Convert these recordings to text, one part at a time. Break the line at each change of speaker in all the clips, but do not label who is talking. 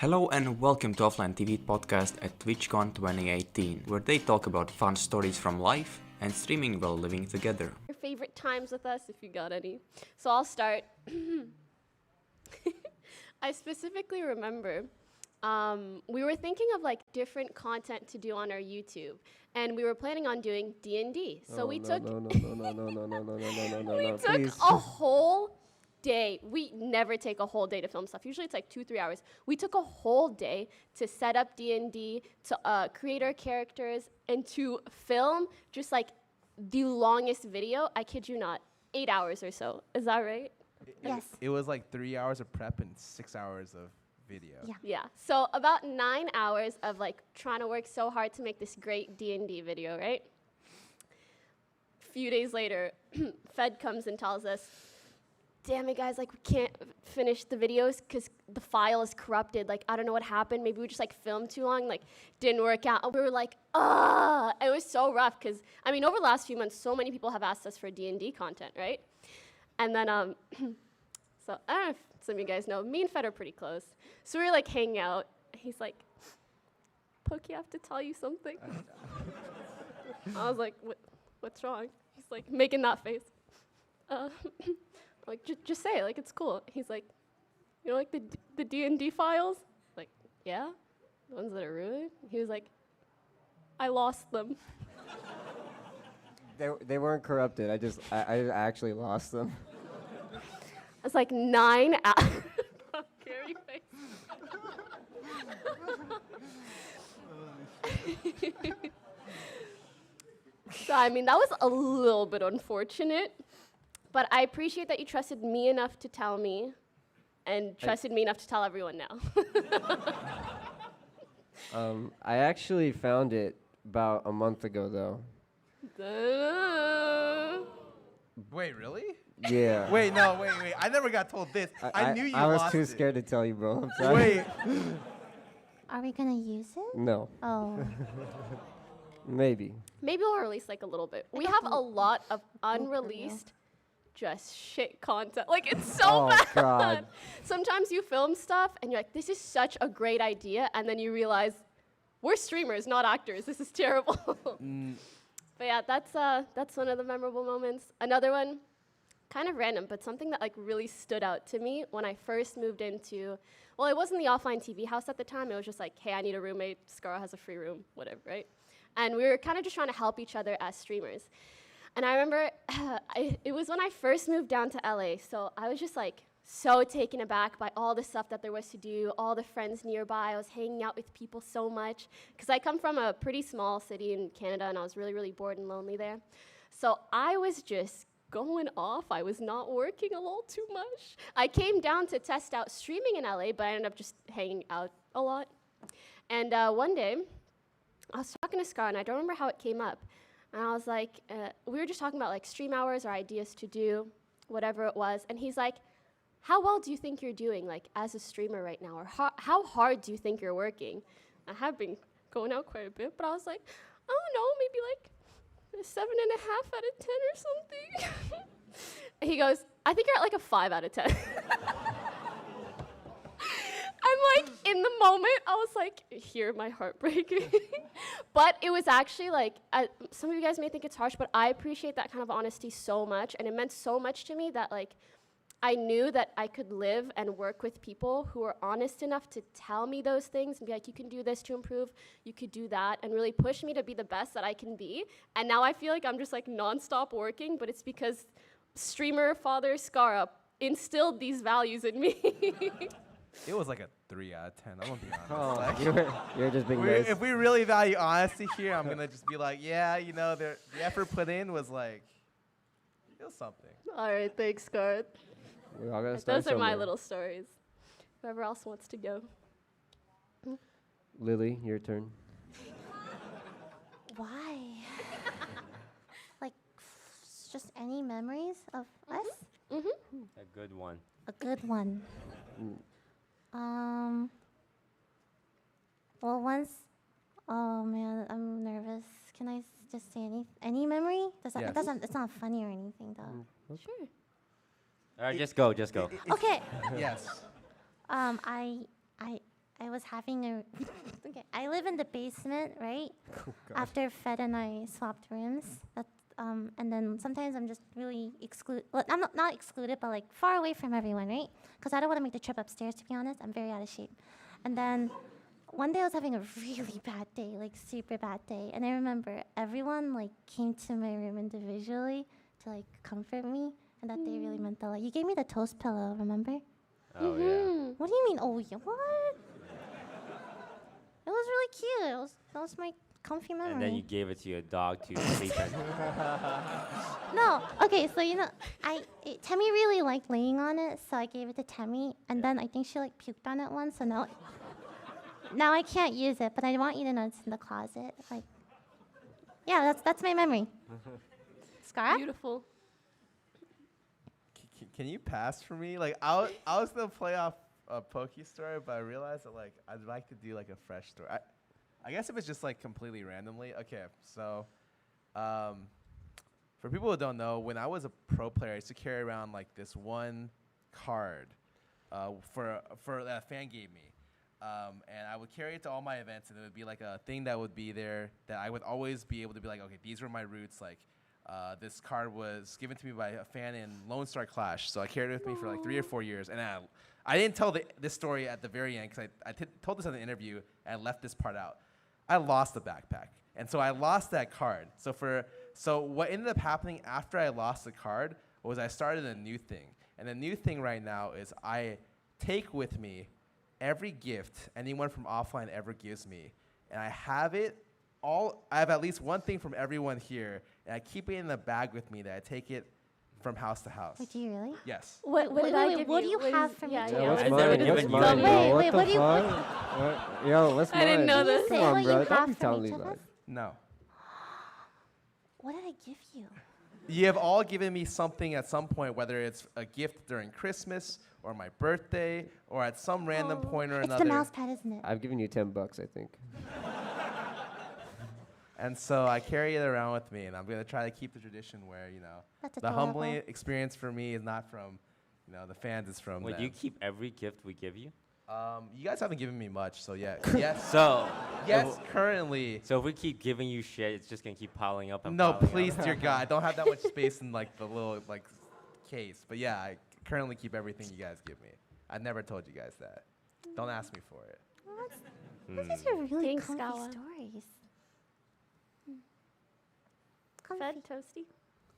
Hello and welcome to Offline TV podcast at TwitchCon 2018, where they talk about fun stories from life and streaming while living together.
Your favorite times with us, if you got any. So I'll start. I specifically remember we were thinking of like different content to do on our YouTube, and we were planning on doing D&D. So we took a whole day. We never take a whole day to film stuff. Usually it's like 2-3 hours. We took a whole day to set up D&D, to create our characters, and to film just like the longest video. I kid you not, 8 hours or so. Is that right?
Yes.
It was like 3 hours of prep and 6 hours of video.
Yeah.
Yeah. So about 9 hours of like trying to work so hard to make this great D&D video, right? A few days later, Fed comes and tells us, damn it, guys, like, we can't finish the videos because the file is corrupted. Like, I don't know what happened. Maybe we just, like, filmed too long. Like, didn't work out. And we were like, ah! It was so rough because, I mean, over the last few months, so many people have asked us for D&D content, right? And then, so I don't know if some of you guys know, me and Fed are pretty close. So we were, like, hanging out. He's like, Pokey, I have to tell you something. I was like, what's wrong? He's like, making that face. Like, just say it, like, it's cool. He's like, you know, like, the D&D files? Like, yeah, the ones that are ruined? He was like, I lost them.
They weren't corrupted. I actually lost them.
It's like 9 hours. Scary face. So, I mean, that was a little bit unfortunate. But I appreciate that you trusted me enough to tell me, and trusted me enough to tell everyone now.
I actually found it about a month ago, though.
Wait, really?
Yeah.
Wait, I never got told this. I knew you
I was
lost
too
it.
scared to tell you, bro. I'm sorry.
Wait.
Are we gonna use it?
No.
Oh.
Maybe.
Maybe we'll release like a little bit. We have a lot of unreleased, just shit content. Like, it's so
Oh,
bad.
God.
Sometimes you film stuff and you're like, this is such a great idea, and then you realize we're streamers, not actors. This is terrible. But yeah, that's one of the memorable moments. Another one, kind of random, but something that like really stood out to me when I first moved into, well, it wasn't the offline TV house at the time. It was just like, hey, I need a roommate. Scara has a free room, whatever, right? And we were kind of just trying to help each other as streamers. And I remember it was when I first moved down to LA, so I was just like so taken aback by all the stuff that there was to do, all the friends nearby. I was hanging out with people so much, because I come from a pretty small city in Canada, and I was really, really bored and lonely there. So I was just going off. I was not working a little too much. I came down to test out streaming in LA, but I ended up just hanging out a lot. And one day, I was talking to Scar, and I don't remember how it came up. And I was like, we were just talking about like stream hours or ideas to do, whatever it was. And he's like, how well do you think you're doing like as a streamer right now? Or how hard do you think you're working? I have been going out quite a bit, but I was like, I don't know, maybe like a 7.5 out of 10 or something. He goes, I think you're at like a 5 out of 10. And like in the moment, I was like, hear my heart breaking. But it was actually like, some of you guys may think it's harsh, but I appreciate that kind of honesty so much. And it meant so much to me that like, I knew that I could live and work with people who were honest enough to tell me those things and be like, you can do this to improve, you could do that, and really push me to be the best that I can be. And now I feel like I'm just like nonstop working, but it's because streamer father Scara instilled these values in me.
It was like a 3 out of 10. I'm gonna be honest.
Oh,
Like,
you're just being nice.
if we really value honesty here, I'm gonna just be like, yeah, you know, the effort put in was like, it was something.
All right, thanks, Scar.
We all gotta start
Those are my
somewhere.
little stories. Whoever else wants to go.
Lily, your turn.
Why? Like, just any memories of us?
A good one.
A good one. Well, once. Oh man, I'm nervous. Can I just say any memory? Does that,
Yes.
it doesn't. It's not funny or anything though.
Sure.
All right, just go.
Okay.
Yes.
I I was having a. Okay, I live in the basement, right? After Fed and I swapped rooms, and then sometimes I'm just really excluded. Well, I'm not excluded, but like far away from everyone, right? Because I don't want to make the trip upstairs. To be honest, I'm very out of shape. And then one day I was having a really bad day, like super bad day, and I remember everyone like came to my room individually to like comfort me, and that day really meant a lot. You gave me the toast pillow, remember?
Oh yeah.
What do you mean? Oh yeah, what? It was really cute. That was my comfy memory.
And then you gave it to your dog to sleep in.
No, okay, so Temmie really liked laying on it, so I gave it to Temmie, and then I think she like puked on it once, so now I can't use it, but I want you to know it's in the closet. Like, yeah, that's my memory. Scar?
Beautiful.
Can you pass for me? Like I was gonna play off a Pokey story, but I realized that like I'd like to do like a fresh story. I guess if it's just like completely randomly. Okay, so for people who don't know, when I was a pro player, I used to carry around like this one card for that a fan gave me. And I would carry it to all my events, and it would be like a thing that would be there that I would always be able to be like, okay, these were my roots. Like, this card was given to me by a fan in Lone Star Clash, so I carried it with me for like 3 or 4 years. And I didn't tell this story at the very end because I told this in the interview, and I left this part out. I lost the backpack, and so I lost that card. So what ended up happening after I lost the card was I started a new thing, and the new thing right now is I take with me every gift anyone from offline ever gives me, and I have it all. I have at least one thing from everyone here, and I keep it in the bag with me that I take it from house to house.
Wait, do you really?
Yes.
What
Wait,
did I
wait,
give
what do you
What
have
is-
for me?
yeah,
Yeah,
yeah,
what's
I've
mine?
never
What's
given
mine?
you
Wait,
Yo,
wait,
what
what
the
do you-
fuck? Yo, what's mine?
I didn't know
Can you
this.
say
Come on,
what
bro.
you
Don't
have
be
for
telling
each
these
of
lies.
us?
No.
What did I give you?
You have all given me something at some point, whether it's a gift during Christmas or my birthday or at some random point or
It's
another.
the mouse pad, isn't it?
I've given you $10, I think.
And so I carry it around with me, and I'm going to try to keep the tradition where,
That's
the
adorable.
humbling experience for me is not from, the fans, it's from
Wait,
them.
do you keep every gift we give you?
You guys haven't given me much, so yeah. Yes.
So,
Yes, currently.
so if we keep giving you shit, it's just gonna keep piling up and
No,
piling
please,
up.
dear God. I don't have that much space in, like, the little, like, case. But yeah, I currently keep everything you guys give me. I never told you guys that. Don't ask me for it.
These are really
Thanks,
comfy
Gawa.
stories.
Fed Toasty.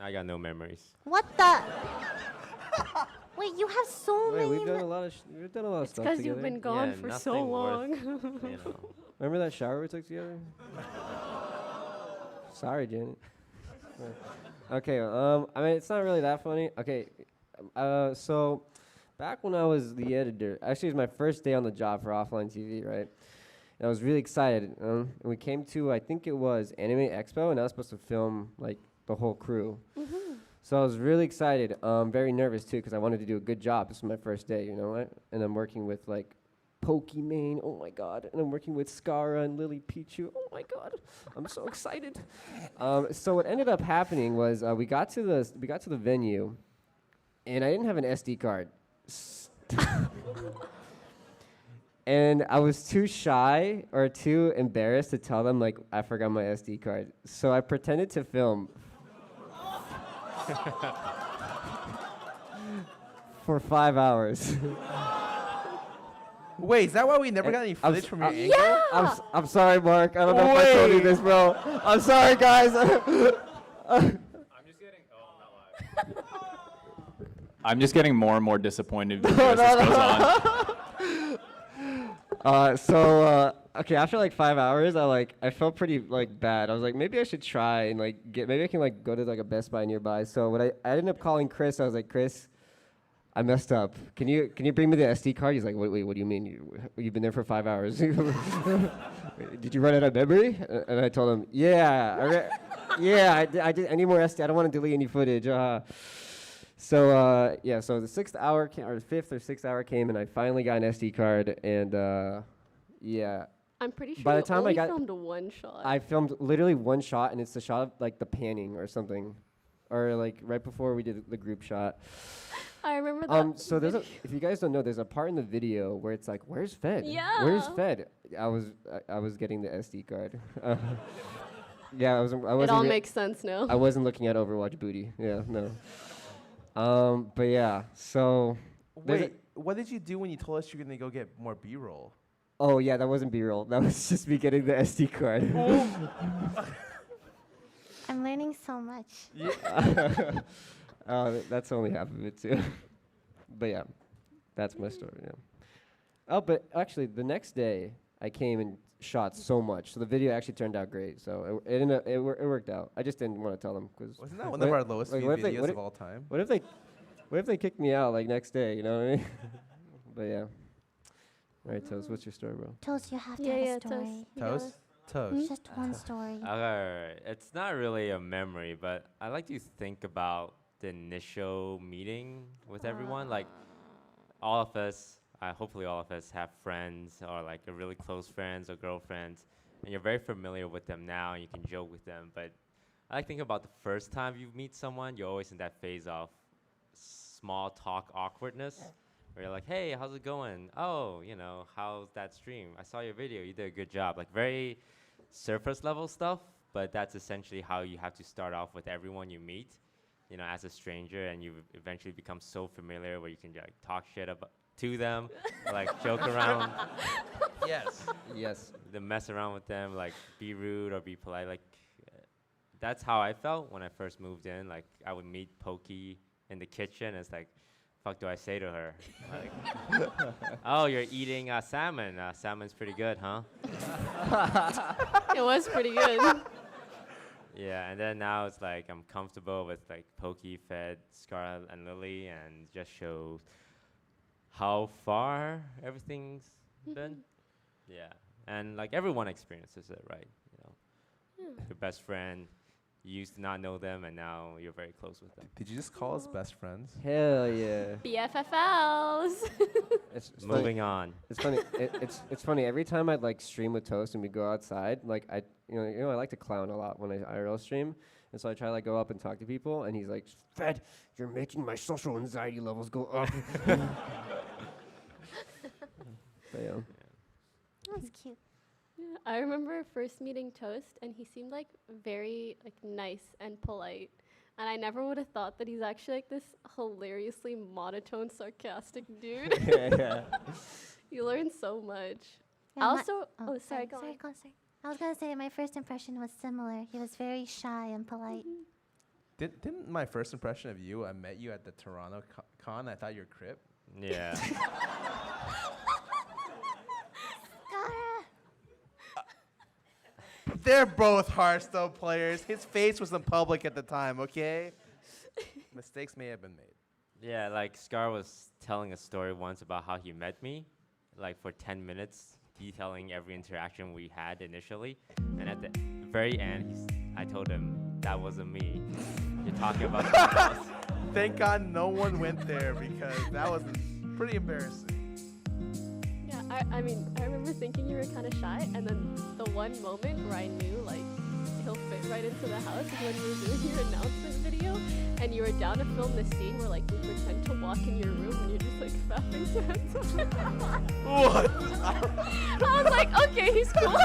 I got no memories.
What the? Wait, you have so
Wait,
many.
we've done a lot of
It's
stuff
because
together.
you've been gone
Yeah,
for so
nothing worth-
long.
You know.
Remember that shower we took together? Sorry, Janet. Okay, I mean, it's not really that funny. Okay, so back when I was the editor, actually it was my first day on the job for Offline TV, right? And I was really excited. And we came to, I think it was Anime Expo, and I was supposed to film like the whole crew. So I was really excited, very nervous too, because I wanted to do a good job. This was my first day, you know, right? And I'm working with like Pokimane, oh my god, and I'm working with Skara and Lily Pichu, oh my god, I'm so excited. So what ended up happening was we got to the venue, and I didn't have an SD card, and I was too shy or too embarrassed to tell them like I forgot my SD card. So I pretended to film for 5 hours.
Wait, is that why we never got any
I'm
footage
s-
from your
I'm-
angle?
I'm sorry, Mark. I don't know if I told you this, bro. I'm sorry, guys.
I'm just getting more and more disappointed as this goes on.
Okay, after like 5 hours, I felt pretty like bad. I was like, maybe I should try and like maybe I can like go to like a Best Buy nearby. So what I ended up calling Chris. I was like, Chris, I messed up. Can you bring me the SD card? He's like, wait, what do you mean? You've been there for 5 hours. Did you run out of memory? And I told him, yeah, I did. I need more SD. I don't want to delete any footage. So the 6th hour or 5th or 6th hour came, and I finally got an SD card, and yeah.
I'm pretty sure
By the
you
time I
only
got-
filmed a one shot.
I filmed literally one shot, and it's the shot of like the panning or something, or like right before we did the group shot.
I remember that.
So there's if you guys don't know, there's a part in the video where it's like, "Where's Fed?
Yeah.
Where's Fed?" I was getting the SD card. Yeah, I wasn't.
It all makes sense now.
I wasn't looking at Overwatch booty. Yeah, no. But yeah, so. there's a-
Wait, what did you do when you told us you're gonna go get more B-roll?
Oh yeah, that wasn't B-roll. That was just me getting the SD card.
I'm learning so much.
That's only half of it too. But yeah, that's my story. Yeah. Oh, but actually, the next day I came and shot so much, so the video actually turned out great. So it worked out. I just didn't want to tell them because
Wasn't that one of our lowest viewed videos of all time?
What if they kicked me out like next day? You know what I mean? But yeah. All right, Toast, what's your story, bro?
Toast, you have to
Yeah,
have
yeah,
a story.
Toast.
Toast? Toast.
Just one story.
Alright, it's not really a memory, but I like to think about the initial meeting with everyone. Like, all of us, hopefully all of us have friends or like a really close friends or girlfriends, and you're very familiar with them now and you can joke with them. But I like to think about the first time you meet someone, you're always in that phase of small talk awkwardness. Where you're like, hey, how's it going? Oh, how's that stream? I saw your video. You did a good job. Like very surface level stuff, but that's essentially how you have to start off with everyone you meet, as a stranger, and you eventually become so familiar where you can like talk shit to them, or, like joke around,
Yes.
Yes.
then mess around with them, like be rude or be polite. Like that's how I felt when I first moved in. Like I would meet Pokey in the kitchen. It's like, fuck do I say to her? Like, oh, you're eating salmon. Salmon's pretty good, huh?
It was pretty good.
Yeah, and then now it's like I'm comfortable with like Pokey, Fed, Scarlet, and Lily, and just shows how far everything's been. Yeah, and like everyone experiences it, right? Your best friend, you used to not know them, and now you're very close with them.
Did you just call us best friends?
Hell yeah.
BFFLs.
It's
Moving on.
It's funny. It's funny. Every time I'd like stream with Toast and we go outside, like I like to clown a lot when I IRL stream, and so I try to like go up and talk to people, and he's like, "Fed, you're making my social anxiety levels go up." But yeah.
That's cute.
Yeah, I remember first meeting Toast, and he seemed like very like nice and polite. And I never would have thought that he's actually like this hilariously monotone, sarcastic dude.
Yeah.
You learn so much.
Yeah,
Also, sorry, go on.
Sorry. I was gonna say my first impression was similar. He was very shy and polite.
Didn't my first impression of you, I met you at the Toronto con, I thought you were Crip.
Yeah.
They're both Hearthstone players. His face was in public at the time, okay? Mistakes may have been made.
Yeah, like Scar was telling a story once about how he met me, like for 10 minutes, detailing every interaction we had initially. And at the very end, I told him, that wasn't me. You're talking about someone else.
Thank God no one went there because that was pretty embarrassing.
Yeah, I mean, I remember thinking you were kind of shy, and then the one moment where I knew, like, he'll fit right into the house is when you were doing your announcement video, and you were down to film the scene where, like, we pretend to walk in your room, and you're just, like, fapping to him.
What?
I was like, okay, he's cool.